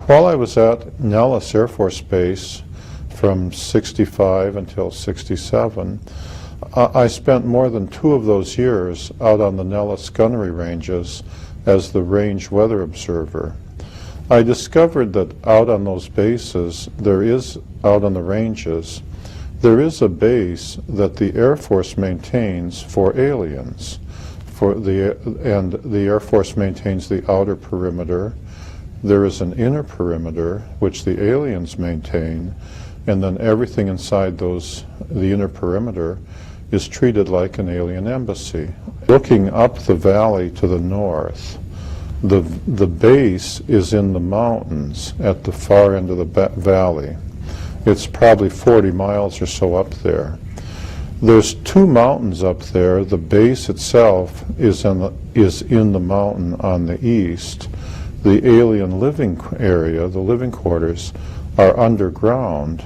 While I was at Nellis Air Force Base from 65 until 67, I spent more than 2 of those years out on the Nellis gunnery ranges as the range weather observer. I discovered that out on those bases, out on the ranges, there is a base that the Air Force maintains for aliens. And the Air Force maintains the outer perimeter. There is an inner perimeter, which the aliens maintain, and then everything inside the inner perimeter is treated like an alien embassy. Looking up the valley to the north, the base is in the mountains at the far end of the valley. It's probably 40 miles or so up there. There's 2 mountains up there. The base itself is in the mountain on the east. The alien living area, the living quarters, are underground.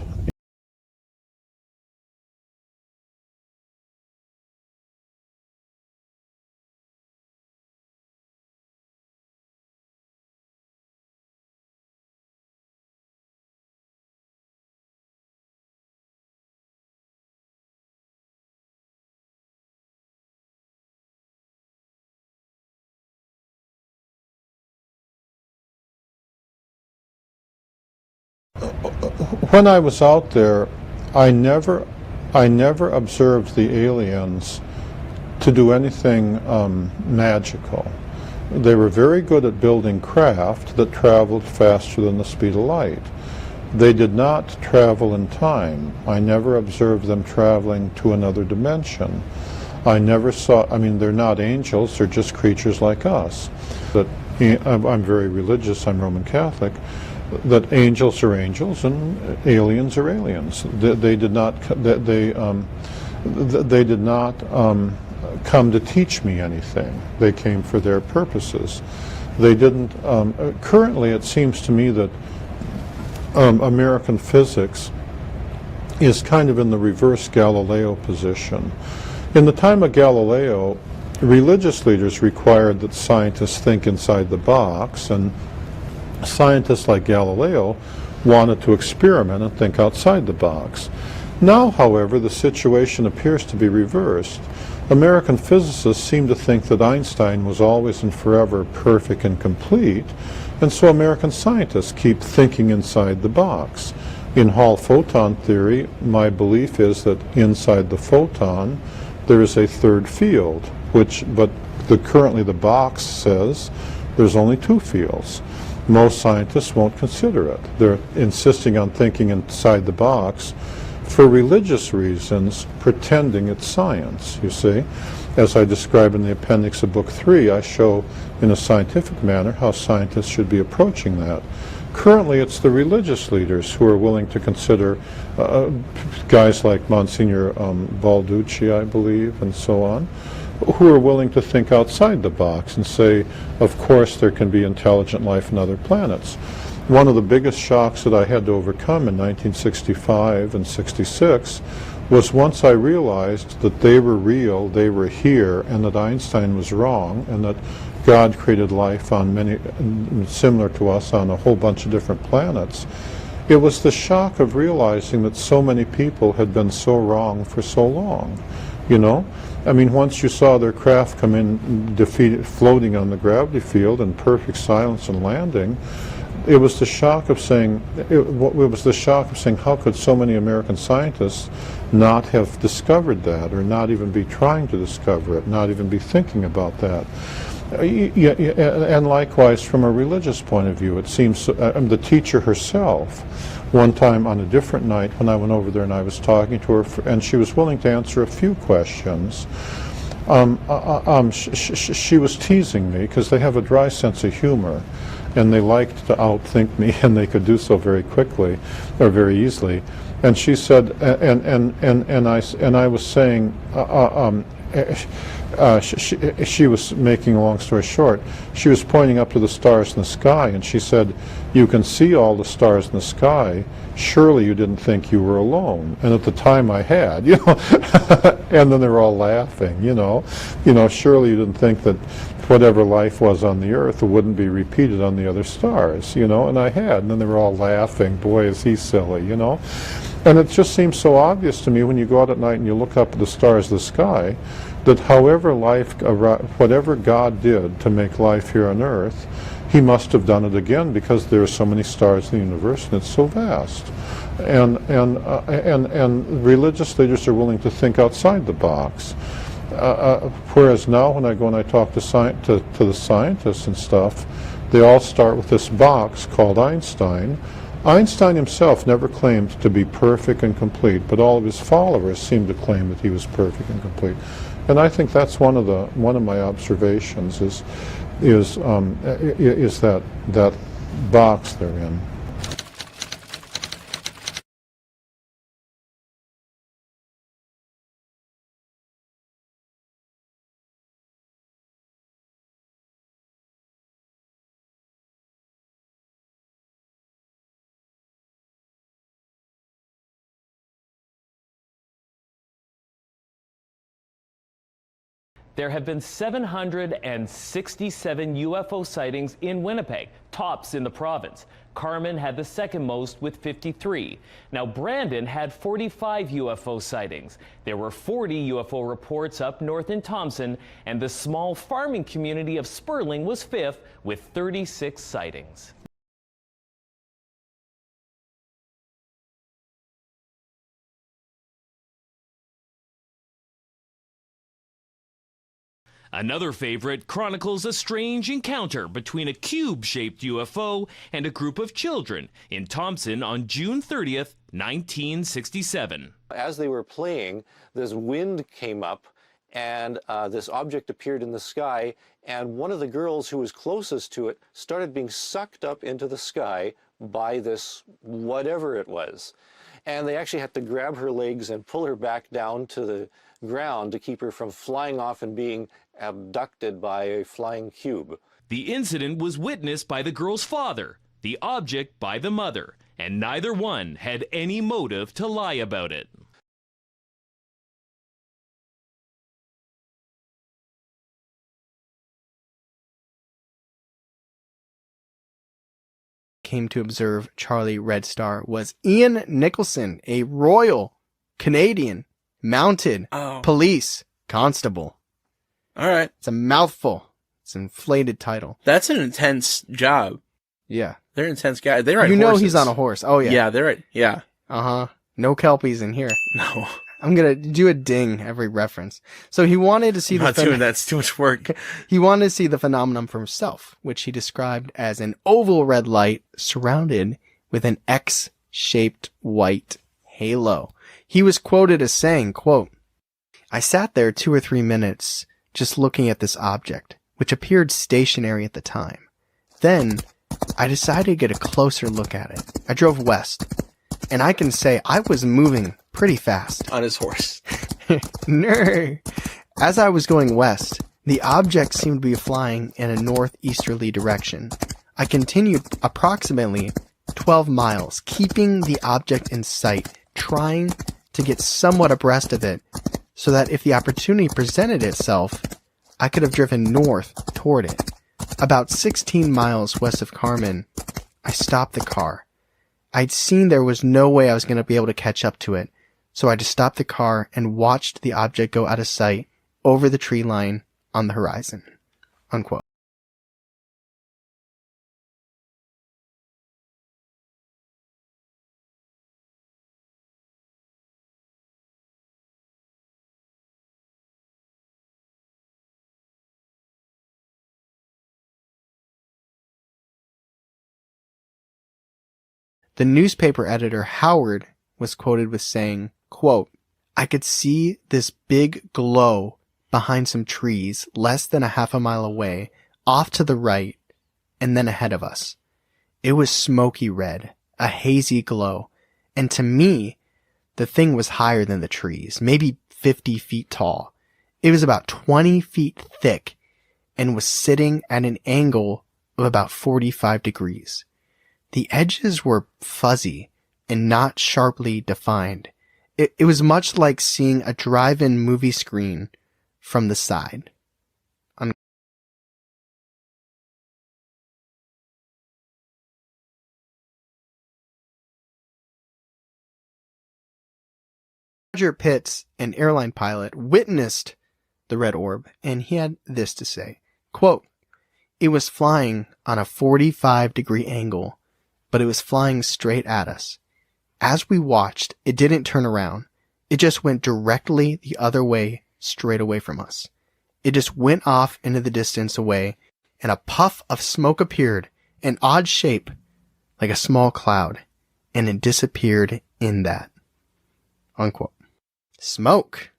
When I was out there, I never observed the aliens to do anything magical. They were very good at building craft that traveled faster than the speed of light. They did not travel in time. I never observed them traveling to another dimension. I never saw, they're not angels, they're just creatures like us. I'm very religious, I'm Roman Catholic, that angels are angels and aliens are aliens. They did not come to teach me anything. They came for their purposes. They didn't. Currently, it seems to me that American physics is kind of in the reverse Galileo position. In the time of Galileo, religious leaders required that scientists think inside the box, and scientists like Galileo wanted to experiment and think outside the box. Now, however, the situation appears to be reversed. American physicists seem to think that Einstein was always and forever perfect and complete, and so American scientists keep thinking inside the box. In Hall photon theory, my belief is that inside the photon there is a third field, but currently the box says there's only 2 fields. Most scientists won't consider it. They're insisting on thinking inside the box for religious reasons, pretending it's science, you see. As I describe in the appendix of Book 3, I show in a scientific manner how scientists should be approaching that. Currently, it's the religious leaders who are willing to consider guys like Monsignor Balducci, I believe, and so on, who are willing to think outside the box and say, of course, there can be intelligent life on other planets. One of the biggest shocks that I had to overcome in 1965 and 66 was once I realized that they were real, they were here, and that Einstein was wrong, and that God created life on many, similar to us, on a whole bunch of different planets. It was the shock of realizing that so many people had been so wrong for so long, you know? Once you saw their craft come in defeated, floating on the gravity field in perfect silence and landing, it was the shock of saying, how could so many American scientists not have discovered that, or not even be trying to discover it, not even be thinking about that? And likewise, from a religious point of view, it seems the teacher herself, one time on a different night when I went over there and I was talking to her, and she was willing to answer a few questions. She was teasing me because they have a dry sense of humor, and they liked to outthink me, and they could do so very quickly or very easily. And she said, and I was saying, she was making a long story short. She was pointing up to the stars in the sky, and she said, "You can see all the stars in the sky. Surely you didn't think you were alone." And at the time, I had, and then they were all laughing, Surely you didn't think that whatever life was on the earth wouldn't be repeated on the other stars, and I had, and then they were all laughing. Boy, is he silly, And it just seems so obvious to me when you go out at night and you look up at the stars of the sky, that whatever God did to make life here on earth, he must have done it again, because there are so many stars in the universe and it's so vast. And religious leaders are willing to think outside the box. Whereas now when I go and I talk to the scientists and stuff, they all start with this box called Einstein. Einstein himself never claimed to be perfect and complete, but all of his followers seem to claim that he was perfect and complete. And I think that's one of my observations is that box they're in. There have been 767 UFO sightings in Winnipeg, tops in the province. Carman had the second most with 53. Now Brandon had 45 UFO sightings. There were 40 UFO reports up north in Thompson, and the small farming community of Sperling was fifth with 36 sightings. Another favorite chronicles a strange encounter between a cube-shaped UFO and a group of children in Thompson on June 30th, 1967. As they were playing, this wind came up and this object appeared in the sky, and one of the girls who was closest to it started being sucked up into the sky by this whatever it was. And they actually had to grab her legs and pull her back down to the ground to keep her from flying off and being abducted by a flying cube. The incident was witnessed by the girl's father, the object by the mother, and neither one had any motive to lie about it. Came to observe Charlie Red Star was Ian Nicholson, a Royal Canadian Mounted Police Constable. All right. It's a mouthful. It's an inflated title. That's an intense job. Yeah. They're intense guys. They ride horses. He's on a horse. Oh, yeah. Yeah, they're right. Yeah. Uh-huh. No Kelpies in here. No. I'm going to do a ding every reference. So he wanted to see I'm not doing that. It's too much work. He wanted to see the phenomenon for himself, which he described as an oval red light surrounded with an X-shaped white halo. He was quoted as saying, quote, "I sat there 2 or 3 minutes just looking at this object, which appeared stationary at the time. Then I decided to get a closer look at it. I drove west, and I can say I was moving pretty fast." On his horse. No. As I was going west, the object seemed to be flying in a northeasterly direction. I continued approximately 12 miles, keeping the object in sight, trying to get somewhat abreast of it, so that if the opportunity presented itself, I could have driven north toward it. About 16 miles west of Carman, I stopped the car. I'd seen there was no way I was going to be able to catch up to it, so I just stopped the car and watched the object go out of sight over the tree line on the horizon. Unquote. The newspaper editor, Howard, was quoted with saying, quote, "I could see this big glow behind some trees less than a half a mile away, off to the right, and then ahead of us. It was smoky red, a hazy glow, and to me, the thing was higher than the trees, maybe 50 feet tall. It was about 20 feet thick and was sitting at an angle of about 45 degrees. The edges were fuzzy and not sharply defined. It was much like seeing a drive-in movie screen from the side. Roger Pitts, an airline pilot, witnessed the red orb, and he had this to say, quote, "It was flying on a 45-degree angle, but it was flying straight at us. As we watched, it didn't turn around. It just went directly the other way, straight away from us. It just went off into the distance away, and a puff of smoke appeared, an odd shape, like a small cloud, and it disappeared in that." Unquote. Smoke.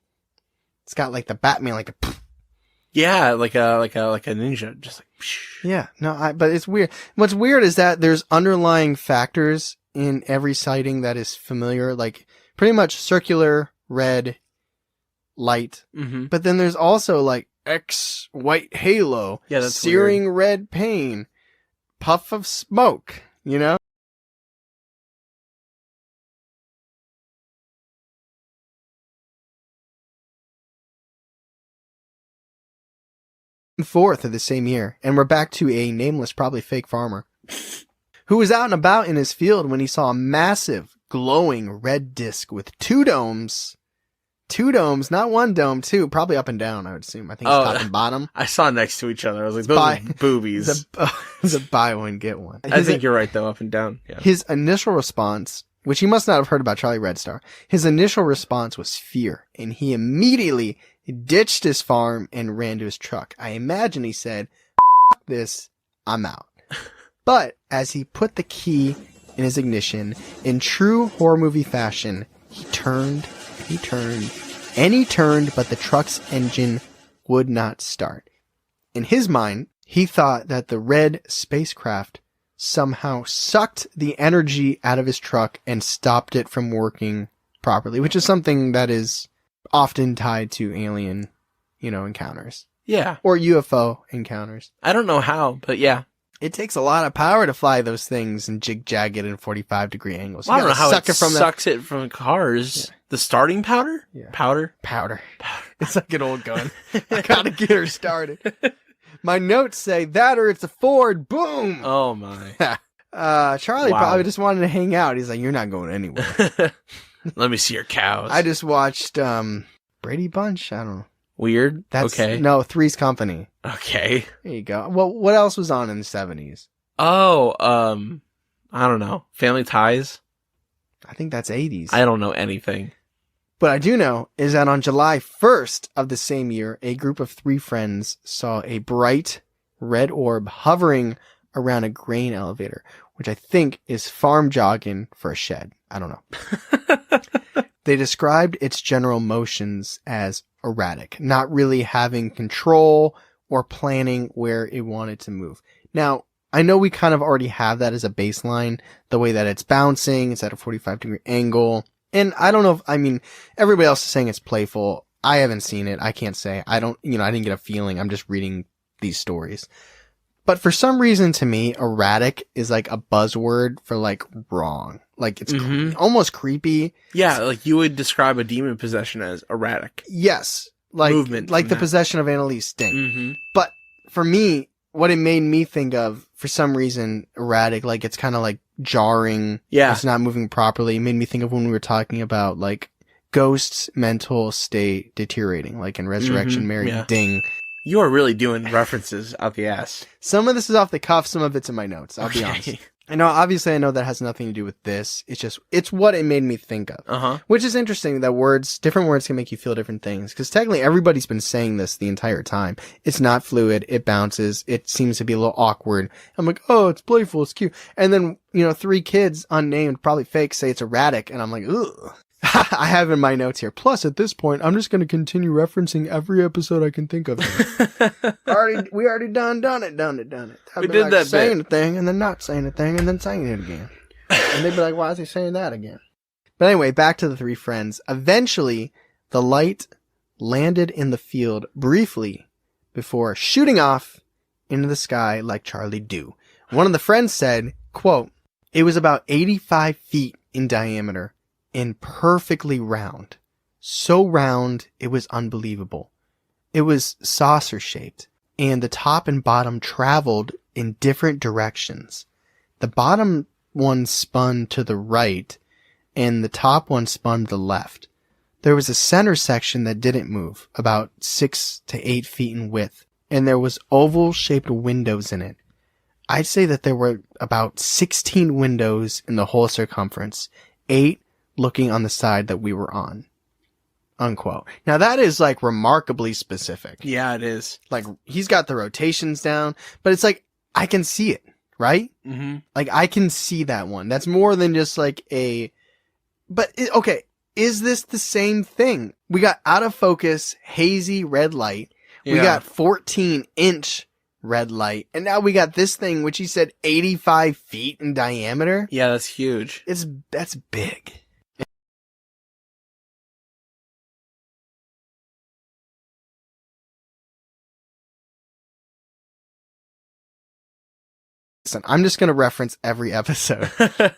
It's got like the Batman, like a. Yeah, like a ninja, just like. Psh. Yeah, no, but it's weird. What's weird is that there's underlying factors in every sighting that is familiar, like pretty much circular red light. Mm-hmm. But then there's also like X white halo, Yeah, that's searing red pain, puff of smoke, you know? Fourth of the same year, and we're back to a nameless, probably fake farmer who was out and about in his field when he saw a massive glowing red disc with two domes, not one dome, two, probably up and down, I would assume. I think it's top and bottom. I saw next to each other. I was like, those are boobies. It's a buy one, get one. I think you're right, though, up and down. Yeah. His initial response, which he must not have heard about Charlie Red Star, his initial response was fear, and he immediately ditched his farm and ran to his truck. I imagine he said, "F this, I'm out." But as he put the key in his ignition, in true horror movie fashion, he turned, but the truck's engine would not start. In his mind, he thought that the red spacecraft somehow sucked the energy out of his truck and stopped it from working properly, which is something that is often tied to alien, encounters. Yeah. Or UFO encounters. I don't know how, but yeah. It takes a lot of power to fly those things and jig-jag it in 45-degree angles. Well, I don't know how it from sucks it from cars. Yeah. The starting powder? Yeah. Powder. It's like an old gun. I gotta get her started. My notes say that or it's a Ford. Boom! Oh, my. Charlie probably just wanted to hang out. He's like, "You're not going anywhere." Let me see your cows. I just watched Brady Bunch. I don't know. Weird. Okay. No, Three's Company. Okay. There you go. Well, what else was on in the 70s? Oh, I don't know. Family Ties? I think that's 80s. I don't know anything. What I do know is that on July 1st of the same year, a group of three friends saw a bright red orb hovering around a grain elevator, which I think is farm jogging for a shed. I don't know. They described its general motions as erratic, not really having control or planning where it wanted to move. Now, I know we kind of already have that as a baseline, the way that it's bouncing, it's at a 45-degree angle. And I don't know if, everybody else is saying it's playful. I haven't seen it. I can't say. I didn't get a feeling. I'm just reading these stories. But for some reason to me, erratic is like a buzzword for like wrong. Like it's almost creepy. Yeah, like you would describe a demon possession as erratic. Yes. Like movement. Like the possession of Annalise Sting. Mm-hmm. But for me, what it made me think of, for some reason, erratic, like it's kind of like jarring. Yeah. It's not moving properly. It made me think of when we were talking about like ghosts' mental state deteriorating, like in Resurrection Mary Ding. You are really doing references out the ass. Some of this is off the cuff, some of it's in my notes, I'll be honest. I know that has nothing to do with this. It's what it made me think of. Uh-huh. Which is interesting that different words can make you feel different things. Because technically everybody's been saying this the entire time. It's not fluid. It bounces. It seems to be a little awkward. I'm like, oh, it's playful. It's cute. And then, three kids, unnamed, probably fake, say it's erratic. And I'm like, ugh. I have in my notes here. Plus, at this point, I'm just going to continue referencing every episode I can think of. We already done it. We did that saying a thing and then not saying a thing and then saying it again. And they'd be like, why is he saying that again? But anyway, back to the three friends. Eventually, the light landed in the field briefly before shooting off into the sky like Charlie do. One of the friends said, quote, "It was about 85 feet in diameter and perfectly round. So round, it was unbelievable. It was saucer-shaped, and the top and bottom traveled in different directions. The bottom one spun to the right, and the top one spun to the left. There was a center section that didn't move, about 6 to 8 feet in width, and there was oval-shaped windows in it. I'd say that there were about 16 windows in the whole circumference, 8 looking on the side that we were on." Unquote. Now that is like remarkably specific. Yeah, it is. Like he's got the rotations down, but it's like, I can see it, right? Mm-hmm. Like I can see that one. That's more than just like okay, is this the same thing? We got out of focus, hazy red light. Yeah. We got 14-inch red light. And now we got this thing, which he said 85 feet in diameter. Yeah, that's huge. That's big. Listen, I'm just going to reference every episode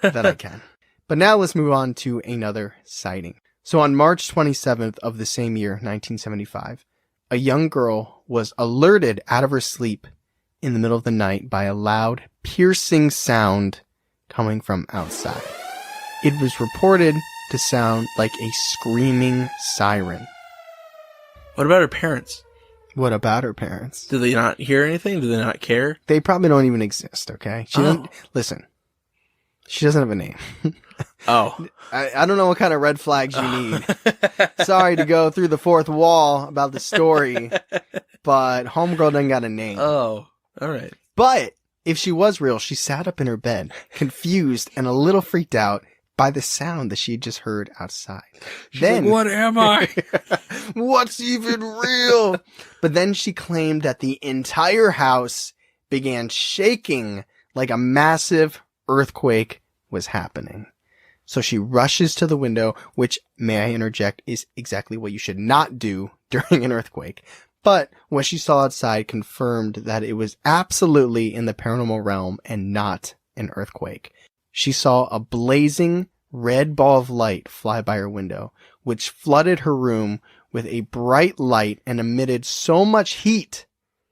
that I can. But now let's move on to another sighting. So on March 27th of the same year, 1975, a young girl was alerted out of her sleep in the middle of the night by a loud, piercing sound coming from outside. It was reported to sound like a screaming siren. What about her parents? What about her parents? Do they not hear anything? Do they not care? They probably don't even exist, okay? She doesn't, listen, she doesn't have a name. Oh. I don't know what kind of red flags you need. Sorry to go through the fourth wall about the story, but homegirl doesn't got a name. Oh, all right. But if she was real, she sat up in her bed, confused and a little freaked out by the sound that she had just heard outside. Then, like, what am I? What's even real? But then she claimed that the entire house began shaking like a massive earthquake was happening. So she rushes to the window, which, may I interject, is exactly what you should not do during an earthquake. But what she saw outside confirmed that it was absolutely in the paranormal realm and not an earthquake. She saw a blazing red ball of light fly by her window, which flooded her room with a bright light and emitted so much heat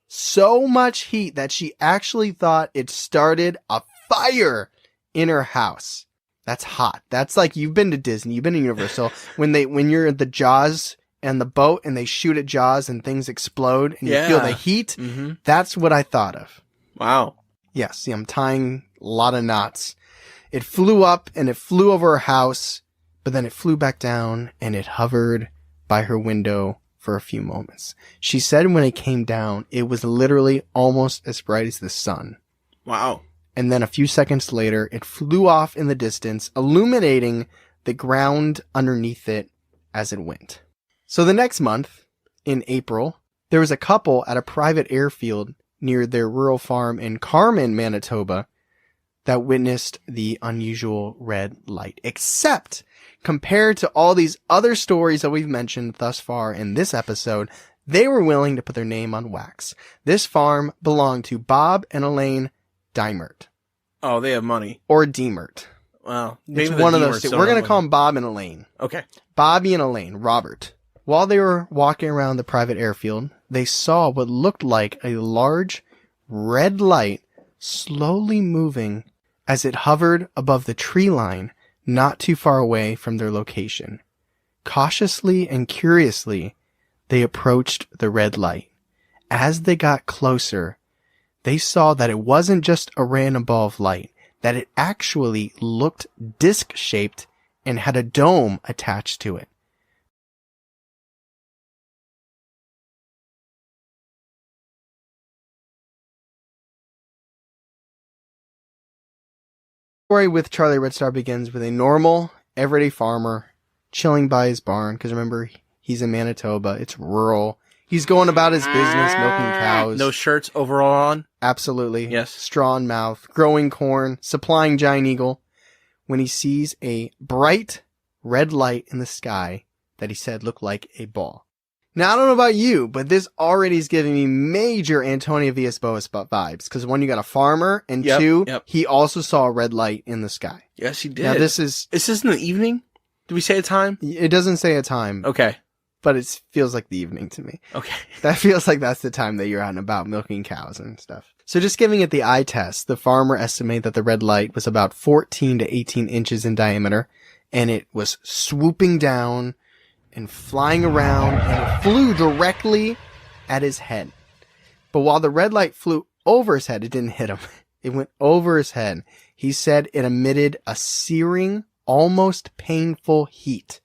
that she actually thought it started a fire in her house. That's hot. That's like, you've been to Disney, you've been to Universal, when you're at the Jaws and the boat and they shoot at Jaws and things explode and you feel the heat. Mm-hmm. That's what I thought of. Wow. Yes. See, I'm tying a lot of knots. It flew up and it flew over her house, but then it flew back down and it hovered by her window for a few moments. She said when it came down, it was literally almost as bright as the sun. Wow. And then a few seconds later, it flew off in the distance, illuminating the ground underneath it as it went. So the next month, in April, there was a couple at a private airfield near their rural farm in Carman, Manitoba, that witnessed the unusual red light. Except, compared to all these other stories that we've mentioned thus far in this episode, they were willing to put their name on wax. This farm belonged to Bob and Elaine Dimert. Oh, they have money. Or Demert. Well, it's one of those two. We're going to call them Bob and Elaine. Okay. Bobby and Elaine, Robert. While they were walking around the private airfield, they saw what looked like a large red light slowly moving as it hovered above the tree line not too far away from their location. Cautiously and curiously, they approached the red light. As they got closer, they saw that it wasn't just a random ball of light, that it actually looked disc-shaped and had a dome attached to it. The story with Charlie Red Star begins with a normal, everyday farmer chilling by his barn, because remember, he's in Manitoba, it's rural. He's going about his business, milking cows. No shirts, overall on? Absolutely. Yes. Straw in mouth, growing corn, supplying Giant Eagle, when he sees a bright red light in the sky that he said looked like a ball. Now, I don't know about you, but this already is giving me major Antonio Villas-Boas vibes. Because one, you got a farmer, and two, he also saw a red light in the sky. Yes, he did. Now, Is this in the evening? Did we say a time? It doesn't say a time. Okay. But it feels like the evening to me. Okay. That feels like that's the time that you're out and about milking cows and stuff. So just giving it the eye test, the farmer estimated that the red light was about 14 to 18 inches in diameter, and it was swooping down and flying around, and it flew directly at his head. But while the red light flew over his head, it didn't hit him. It went over his head. He said it emitted a searing, almost painful heat.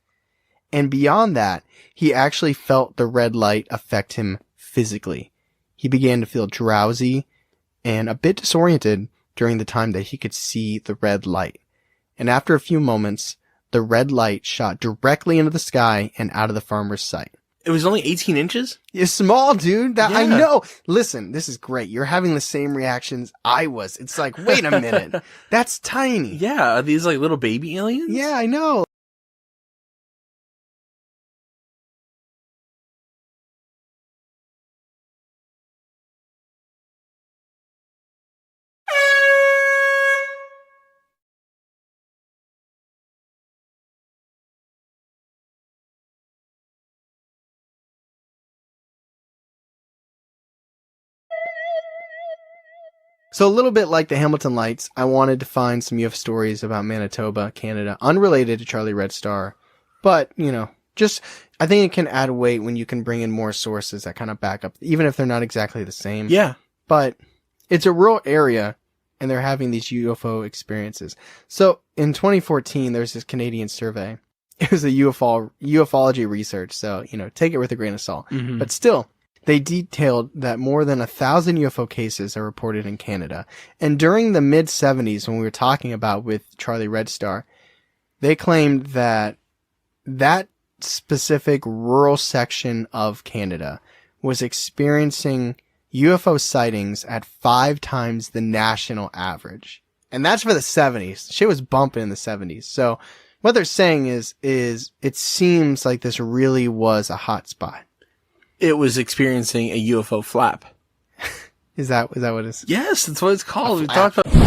And beyond that, he actually felt the red light affect him physically. He began to feel drowsy and a bit disoriented during the time that he could see the red light. And after a few moments, the red light shot directly into the sky and out of the farmer's sight. It was only 18 inches? It's small, dude. I Yeah. know. Listen, this is great. You're having the same reactions I was. It's like, wait a minute. That's tiny. Yeah. Are these like little baby aliens? Yeah, I know. So a little bit like the Hamilton Lights, I wanted to find some UFO stories about Manitoba, Canada, unrelated to Charlie Red Star. But, I think it can add weight when you can bring in more sources that kind of back up, even if they're not exactly the same. Yeah. But it's a rural area, and they're having these UFO experiences. So in 2014, there's this Canadian survey. It was a ufology research, so, take it with a grain of salt. Mm-hmm. But still, they detailed that more than 1,000 UFO cases are reported in Canada. And during the mid-70s, when we were talking about with Charlie Red Star, they claimed that that specific rural section of Canada was experiencing UFO sightings at 5 times the national average. And that's for the 70s. Shit was bumping in the 70s. So what they're saying is it seems like this really was a hot spot. It was experiencing a UFO flap. Is that what it's? Yes, that's what it's called. We flap. talked about.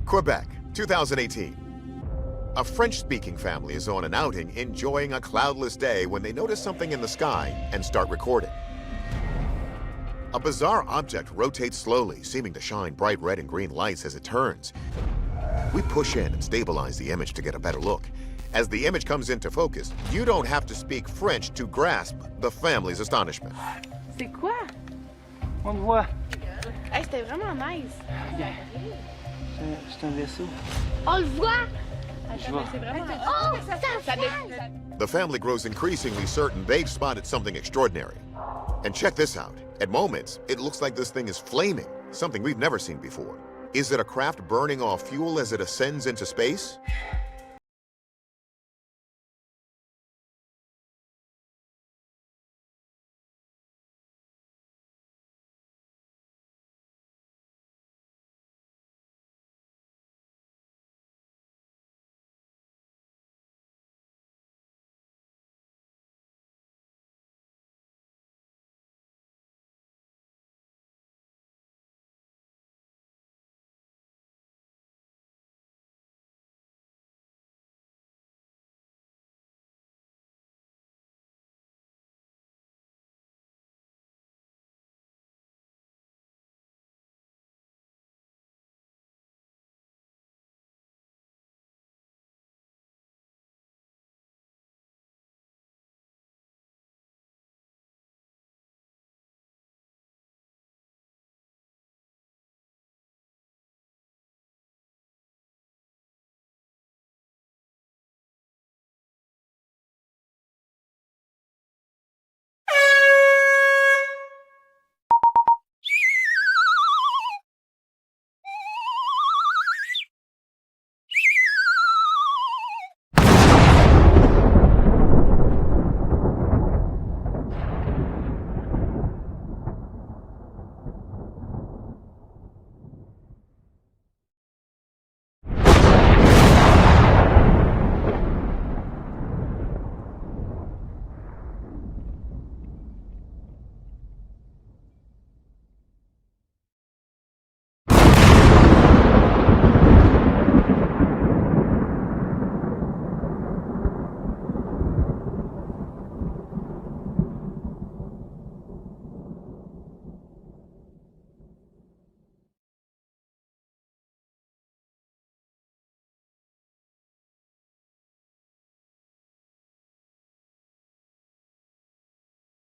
Quebec, 2018. A French-speaking family is on an outing enjoying a cloudless day when they notice something in the sky and start recording. A bizarre object rotates slowly, seeming to shine bright red and green lights as it turns. We push in and stabilize the image to get a better look. As the image comes into focus, you don't have to speak French to grasp the family's astonishment. C'est quoi? On le voit. Hey, c'était vraiment nice. C'est un vaisseau. On le voit? Je vois. C'est vraiment... Oh, ça The family grows increasingly certain they've spotted something extraordinary. And check this out. At moments, it looks like this thing is flaming, something we've never seen before. Is it a craft burning off fuel as it ascends into space?